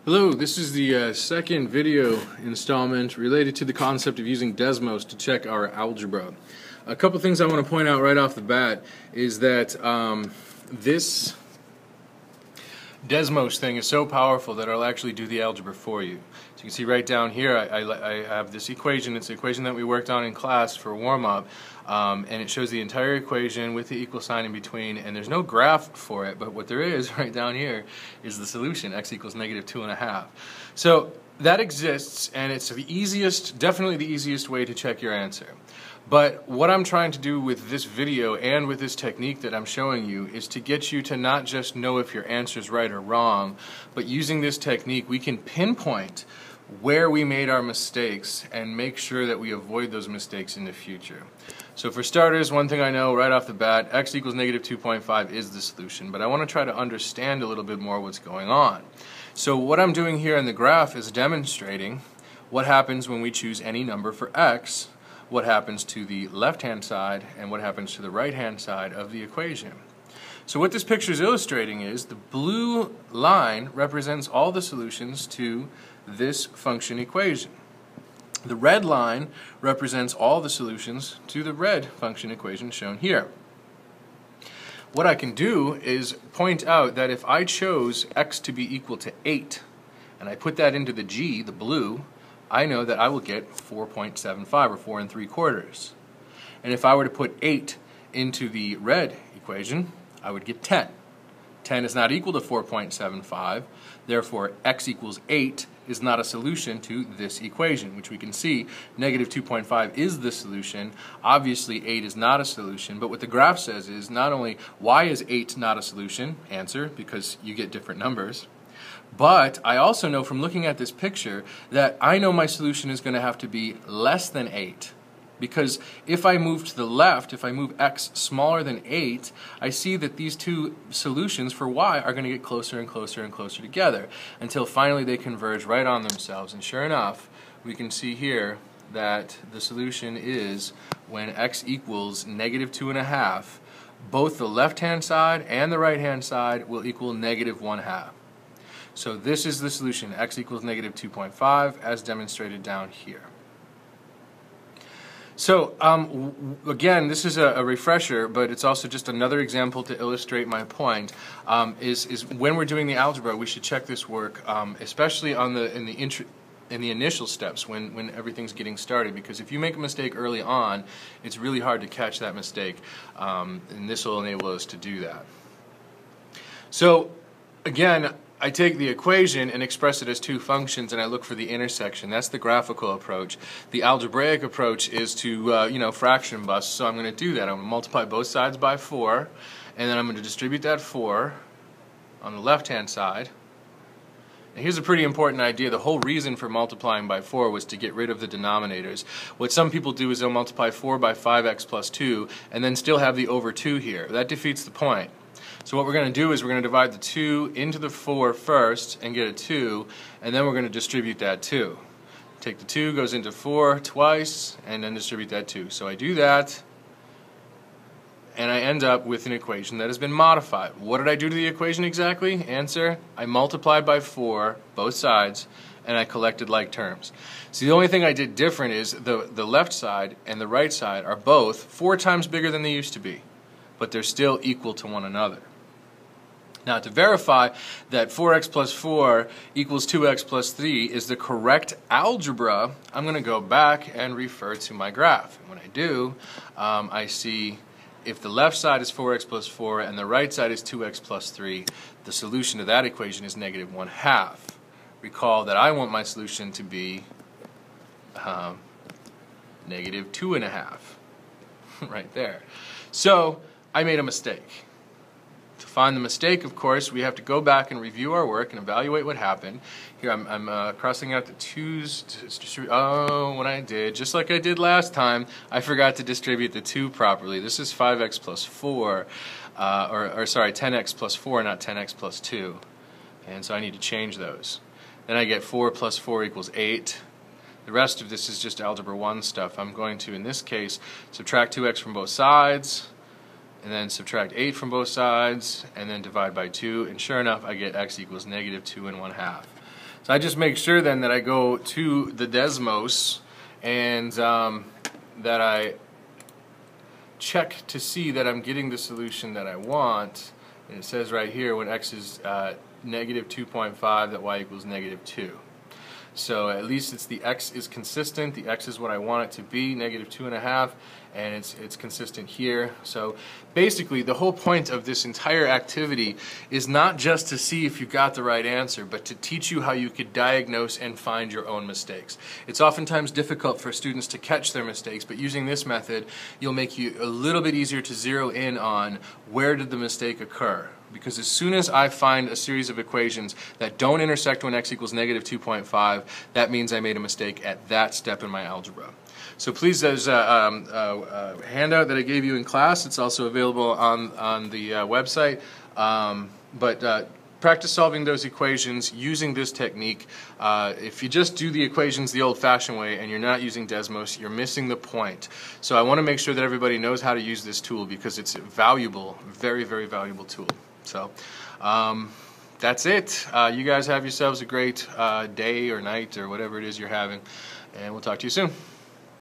Hello, this is the second video installment related to the concept of using Desmos to check our algebra. A couple things I want to point out right off the bat is that this Desmos thing is so powerful that it'll actually do the algebra for you. So you can see right down here I have this equation. It's the equation that we worked on in class for warm-up, and it shows the entire equation with the equal sign in between, and there's no graph for it, but what there is right down here is the solution, x equals -2.5. So that exists, and it's the easiest, definitely the easiest way to check your answer. But what I'm trying to do with this video and with this technique that I'm showing you is to get you to not just know if your answer is right or wrong, but using this technique we can pinpoint where we made our mistakes and make sure that we avoid those mistakes in the future. So for starters, one thing I know right off the bat, x equals -2.5 is the solution, but I want to try to understand a little bit more what's going on. So what I'm doing here in the graph is demonstrating what happens when we choose any number for x, what happens to the left-hand side, and what happens to the right-hand side of the equation. So what this picture is illustrating is the blue line represents all the solutions to this function equation. The red line represents all the solutions to the red function equation shown here. What I can do is point out that if I chose x to be equal to 8, and I put that into the G, the blue, I know that I will get 4.75 or 4 3/4. And if I were to put 8 into the red equation, I would get 10. 10 is not equal to 4.75, therefore x equals 8 is not a solution to this equation, which we can see -2.5 is the solution. Obviously 8 is not a solution, but what the graph says is not only why is 8 not a solution, answer, because you get different numbers, but I also know from looking at this picture that I know my solution is going to have to be less than 8. Because if I move to the left, if I move x smaller than 8, I see that these two solutions for y are going to get closer and closer and closer together until finally they converge right on themselves. And sure enough, we can see here that the solution is when x equals -2.5, both the left-hand side and the right-hand side will equal -1/2. So this is the solution, x equals -2.5, as demonstrated down here. So again, this is a refresher, but it's also just another example to illustrate my point. Is when we're doing the algebra, we should check this work, especially on in the initial steps when everything's getting started. Because if you make a mistake early on, it's really hard to catch that mistake, and this will enable us to do that. So again, I take the equation and express it as two functions, and I look for the intersection. That's the graphical approach. The algebraic approach is to, fraction bust, so I'm going to do that. I'm going to multiply both sides by 4, and then I'm going to distribute that 4 on the left-hand side. And here's a pretty important idea. The whole reason for multiplying by 4 was to get rid of the denominators. What some people do is they'll multiply 4 by 5x plus 2, and then still have the over 2 here. That defeats the point. So what we're going to do is we're going to divide the 2 into the 4 first and get a 2, and then we're going to distribute that 2. Take the 2, goes into 4 twice, and then distribute that 2. So I do that, and I end up with an equation that has been modified. What did I do to the equation exactly? Answer, I multiplied by 4, both sides, and I collected like terms. So the only thing I did different is the left side and the right side are both 4 times bigger than they used to be, but they're still equal to one another. Now, to verify that 4x plus 4 equals 2x plus 3 is the correct algebra, I'm going to go back and refer to my graph. And when I do, I see if the left side is 4x plus 4 and the right side is 2x plus 3, the solution to that equation is -1/2. Recall that I want my solution to be -2.5, right there. So I made a mistake. To find the mistake, of course, we have to go back and review our work and evaluate what happened. Here I'm crossing out the 2's. What I did, just like I did last time, I forgot to distribute the 2 properly. This is 5x plus 4, sorry, 10x plus 4, not 10x plus 2. And so I need to change those. Then I get 4 plus 4 equals 8. The rest of this is just Algebra 1 stuff. I'm going to, in this case, subtract 2x from both sides, and then subtract 8 from both sides, and then divide by 2, and sure enough I get x equals -2 1/2. So I just make sure then that I go to the Desmos and that I check to see that I'm getting the solution that I want. And it says right here when x is negative 2.5 that y equals negative 2. So at least it's the x is consistent. The x is what I want it to be, negative 2.5, and it's consistent here. So basically the whole point of this entire activity is not just to see if you got the right answer, but to teach you how you could diagnose and find your own mistakes. It's oftentimes difficult for students to catch their mistakes, but using this method you'll make you a little bit easier to zero in on where did the mistake occur. Because as soon as I find a series of equations that don't intersect when x equals negative 2.5, that means I made a mistake at that step in my algebra. So please, there's a handout that I gave you in class. It's also available on the website. Practice solving those equations using this technique. If you just do the equations the old-fashioned way and you're not using Desmos, you're missing the point. So I want to make sure that everybody knows how to use this tool because it's a valuable, very, very valuable tool. So that's it. You guys have yourselves a great day or night or whatever it is you're having, and we'll talk to you soon.